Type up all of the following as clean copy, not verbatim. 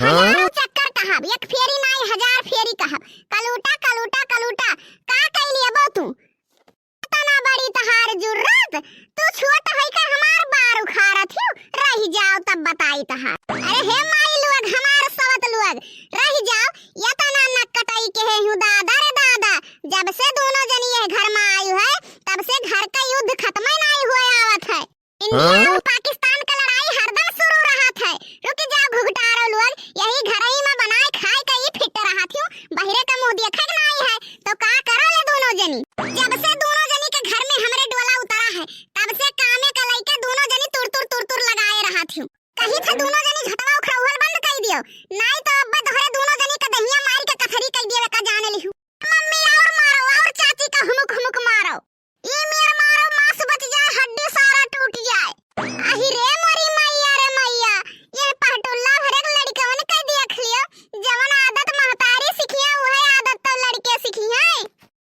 हजारों चक्कर कहब, एक फेरी नहीं हजार फेरी कहब। कलूटा कलूटा कलूटा का कैली अब तू? इतना बड़ी तहार जुर्रत, तू छोट है का हमार बार उखाड़त हो? रह जाओ तब बताई तहार। अरे हे माई लोग, हमार सवत लोग रह जाओ, इतना नक कटाई के है हूँ दादा रे दादा। जब से दोनों जनी ये घर में आई है तब से घर का युद्ध खत्म ही नहीं हुआ आवत है। इंडिया और पाकिस्तान का लड़ाई हरदम शुरू रहत है। रुक जाओ घुघटारो लोग, यही घर ही में बनाए खाए का ही फिट रहत हूँ। बहिरे का मुंह देखा नहीं है तो का करो ले दोनों जनी। जब से दोनों जनी के घर में हमरे डोला उतरा है तब से कामे का लइके दोनों जनी तुर लगाए रहत हूँ। कहीं था दोनों जनी झटवा उखड़ौल बंद कर दियो, नहीं तो अब तोहरे दोनों जनी का दहिया मार के कथरी कर दिए का जाने लिहू। मम्मी और मारो और चाची का हुमुक हुमुक मारो, ये मेर मारो मांस बच जाए हड्डी सारा टूट जाए। आही रे मोरी मैया रे मैया, ये पहटुल्ला भरे लड़कवन के देख लियो, जवन आदत महतारी सिखिया वही आदत तो लड़के सिखिया है।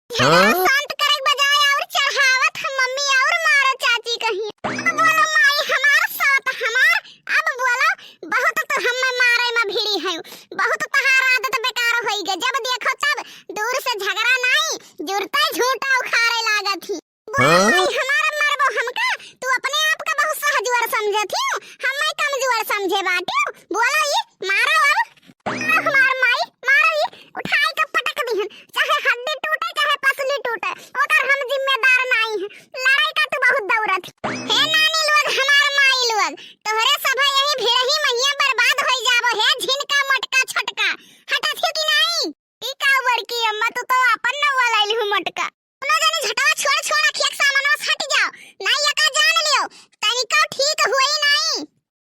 शांत करे बजाय और चढ़ावत हम मम्मी और मारो चाची कहीं। अब बोलो माई हमार साथ हमार, अब बोलो बहुत तो हम मारे में भिड़ी है, बहुत तहार आदत बेकार होई गे। जब देखो तब दूर से झगड़ा नहीं जुड़ता झूठा उखाड़े लागत थी। बोलो हमारा मरबो हमका, तू अपने आप का बहुत सहजवर समझे थी, हम मैं कमजोर समझे बाटे। बोलो ये मारो अब हमार माई मारो, ये उठाई के पटक दिहन, चाहे हड्डी टूटे चाहे पसली टूटे, ओकर हम जिम्मेदार नहीं है। लड़ाई का तू बहुत दौड़त हे नानी लोग, हमार माई लोग, तोहरे सभा यही भेड़ही मैया बर्बाद होई जाबो है। झिनका मटका छटका हटत ही कि नहीं? ई का बड़की अम्मा तू तो अपन न वाला हूं मटका। दोनों जने झटवा छोड़ छोड़ अखियक सामनवा हट जाओ, नहीं यका जान लियो तनिका ठीक होई नहीं।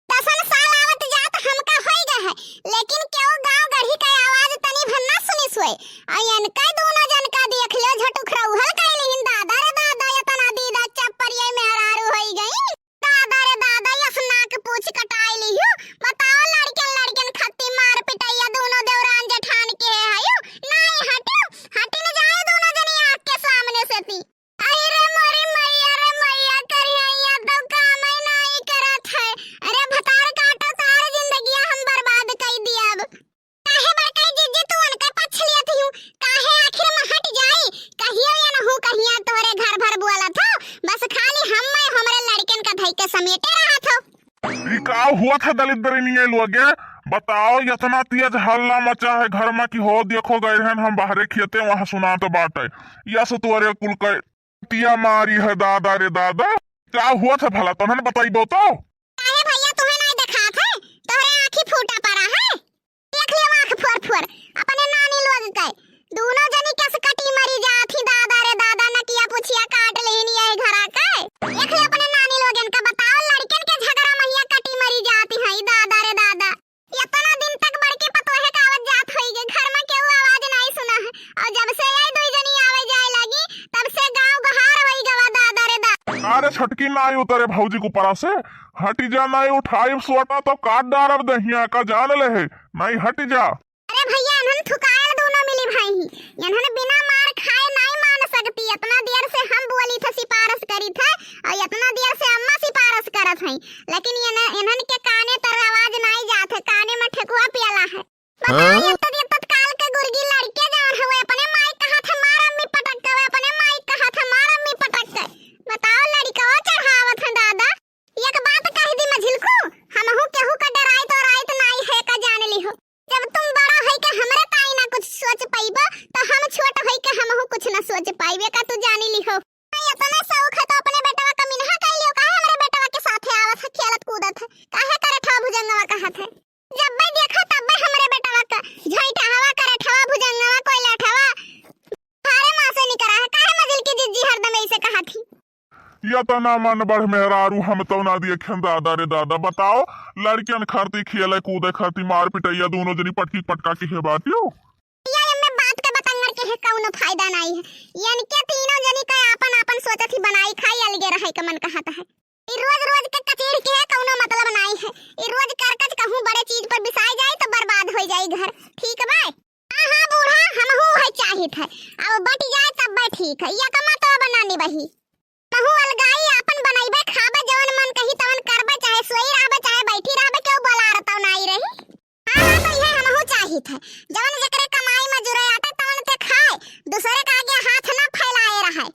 10 साल आवत जात हमका होई गए है, लेकिन क्यों गांव गढ़ी का आवाज तनी भन्ना सुनी सोए। अयन का दोनों जन का देख लियो झटुखरा उहल कैलिन। दादा रे दादा इतना दीदा चप्परिये मेहरारू होई गई। दादा रे दादा यस नाक पूछ कटाई लियो। बताओ लड़कन खत्ती मार पिटाइया दोनों देवरान जेठान के आयो नहीं हटो, हटी न जाए दोनों जनी आंख के सामने से थी। अरे रे मोरी मैया करिया तो काम ही नहीं करत है। अरे भतार काटो सारी जिंदगी हम बर्बाद कर दिया। अब काहे बड़काई जिज्जी तू उनके पछलियत हूं, काहे आखिर में हट जाई। कहियो या न हूं कहिया तोरे घर भर बोला था, बस खाली हम मैं हमरे लड़कन का धई के समेटे रहा था। ई का हुआ था दलित नहीं लोगे? बताओ इतना तेज हल्ला मचा है घर में कि हो देखो गए हैं हम बाहरे खेते वहां सुना तो बात है। यस तुअरे कुल के तिया मारी है दादा रे दादा। क्या हुआ था भला तुमने बताइबो तो? काहे भैया तुम्हें नहीं देखा था? तोरे आंखी फूटा पड़ा है, देख लियो आंख फोर अपने नानी लोग के। दोनों जनी कैसे कटी मरी जाथी दादा रे दादा, न किया पुछिया काट लेनी है घरा के। देख लियो अपने नानी लोगन का। बताओ लड़कन के झगड़ा मैया कटी मरी जाती है दादा रे दादा। इतना दिन तक बड़के पतोहे का आवाज जात होई गई, घर में केहू आवाज नहीं सुना है, और जब से ये दो जनी आवे जाए लगी तब से गांव बहार होई गवा दादा रे दादा। अरे छटकी नहीं उतरे भौजी को परा से, हटी जा नहीं उठाई सोटा तो काट डारब दहिया का जान ले है, नहीं हट जा। अरे भैया इन्हन थुकायल दोनों मिली भाई ही, इन्हन बिना मार खाए नहीं मान सकती। इतना देर से हम बोली था सिफारिश करी था, और इतना देर से अम्मा सिफारिश करत है, लेकिन इन्हन के काने तर आवाज नहीं जात है, काने में ठेकुआ पियाला है। बताओ ये तत्काल के गुर्गी लड़के जान हुए अपने माई कहा था मार अम्मी पटक के, अपने माई कहा था मार अम्मी पटक के। बताओ लड़कवा चढ़ावत है दादा। एक बात कह दी मझिलको, हमहू केहू का डराई तो राइत नहीं है का जान ली हो। जब तुम बड़ा है के हमरे ताई ना कुछ सोच पाइबो, तो हम छोट है के हमहू कुछ ना सोच पाइबे का तू जान ली हो। इतना शौक है तो अपने बेटवा का मिनहा कर लियो, काहे हमरे बेटवा के साथे आवत है खेलत कूदत है, काहे करे ठा भुजंगवा कहत है। जब मैं देखा तब मैं हमरे बेटवा का झइटा हवा करे ठवा भुजंगवा कोई लाठवा थारे मां से निकरा है, काहे मजिल की जिज्जी हरदम ऐसे कहा थी। इतना मन बढ़ मेहरारू हम तो ना देखे दादा रे दादा। बताओ लड़कियन खरती खेले कूदे खरती मार पिटैया दोनों जनी पटकी पटका की है बात यो। में बात के बतंगर के है कौनो फायदा नहीं है, यानी के तीनों जनी का अपन अपन सोचत ही बनाई खाई अलगे रहे के मन कहत है। ई रोज के कचेड़ के है कौनो मतलब नहीं है, ई रोज करकच कहूं बड़े चीज पर बिसाई जाए तो बर्बाद हो जाए घर। ठीक बा? हां बूढ़ा हमहू है चाहित है, अब बट जाए तब बा ठीक है। या कमा तो बनानी बही कहूं अलगाई अपन बनाइबे खाबे जवन मन कही तवन करबे, चाहे सोई रहबे चाहे बैठी रहबे, क्यों बोला रहता नहीं रही। हां तो रही थे। जवन जकरे कमाई मजूरी आटे तवन ते खाए, दूसरे का आगे हाथ न फैलाए रहे।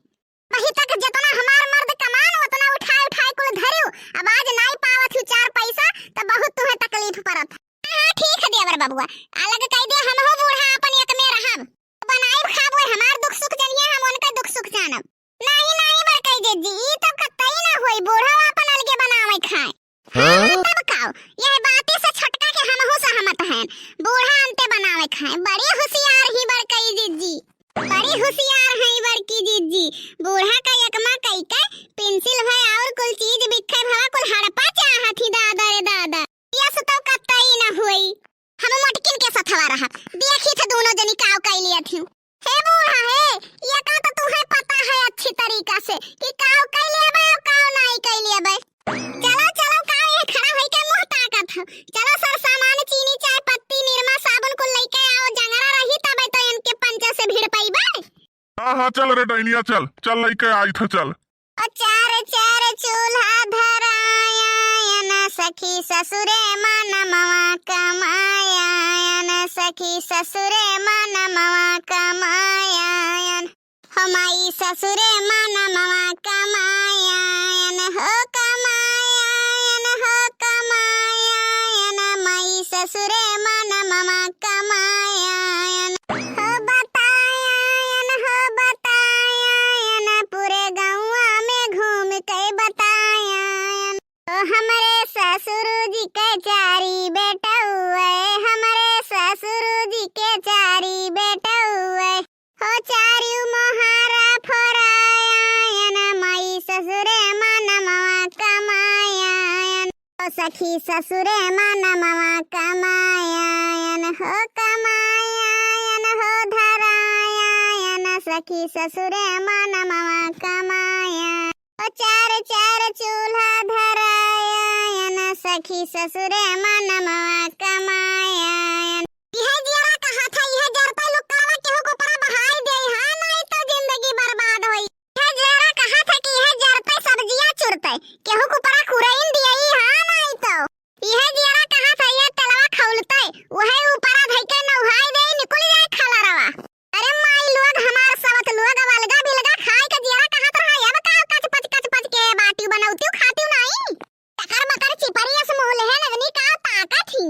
वही तक जितना हमार मर्द कमान उतना उठाए उठाए कुल धरियो। अब आज नहीं पावत हूँ 4 पैसा तो बहुत तुम्हें तकलीफ पड़त। हां ठीक है देवर बबुआ, अलग कह दे हम हो बूढ़ा अपन एक में रहब। बनाई खाबो हमार दुख सुख जनिए, हम उनका दुख सुख जानब। नहीं नहीं बर कह दे जी, ई तो कतई ना होई, बूढ़ा अपन अलगे बनावे खाए। हां तब काओ यह बातें से छटका के हम हो सहमत हैं। बूढ़ा अंते बनावे खाए, बड़ी होशियार ही बर कह दीजी, बड़ी होशियार है बड़की दीदी। बूढ़ा का यकमा कई के पेंसिल है और कुल चीज बिखे भवा कुल हड़पा चाहत ही दादा रे दादा। यस तो कतई ना होई, हम मटकिन के सथवा रहा देखी थे दोनों जनी काव कई लिया थी। हे बूढ़ा हे, ये का तो तुम्हें पता है अच्छी तरीका से कि काव कई लेबे और काव नहीं कई लेबे। चलो चलो काव ये खड़ा होई के मुंह ताकत हो। चलो सर सामान चीनी चाय पत्ती निरमा साबुन कुल लेके आओ, जंगरा रही तबे तो इनके पंचे से भीड़ पईबे। हाँ चल रे डैनिया, चल चल लेके आई थे चल। चार चार चूल्हा धराया न सखी ससुरे मन मवा कमाया, न सखी ससुरे मन मवा कमाया, हमाई ससुरे मन मवा कमाया, न हो कमाया, न हो कमाया, न माई ससुरे मन मवा कमाया, हो बताया, हो बताया, न पूरे गाँव में घूम के बताया। तो हमारे ससुर जी के 4 बेटा हुए, हमारे ससुर जी के 4 बेटा हुए, हो 4 मोहारा फोराया, न माई ससुरे मन मवा कमाया, हो सखी ससुरे मन मवा कमाया, हो कमाया, हो धराया, न सखी ससुरे मन मवा कमाया। चार चार चूल्हा धराया न सखी ससुरे मन मवा कमाया। यह जरा कहा था यह जरता लुकावा केहू को परा बहाई दे, हां नहीं तो जिंदगी बर्बाद होई। यह जरा कहा था कि यह जरता सब्जियां चुरते केहू को परा खुरैन दियई, हां नहीं तो यह जरा कहा था यह तलवा खौलते वही ऊपरा धइके नहाई दे निकल जाए खाला रवा। अरे माई लोग हमार सवत लोग अलगा बिलगा खाए के जरा कहा था अब का कच पच के बाटी बनाउती खाती नहीं। टकर मकर चिपरिया से मोह ले नगनी का ताकत ही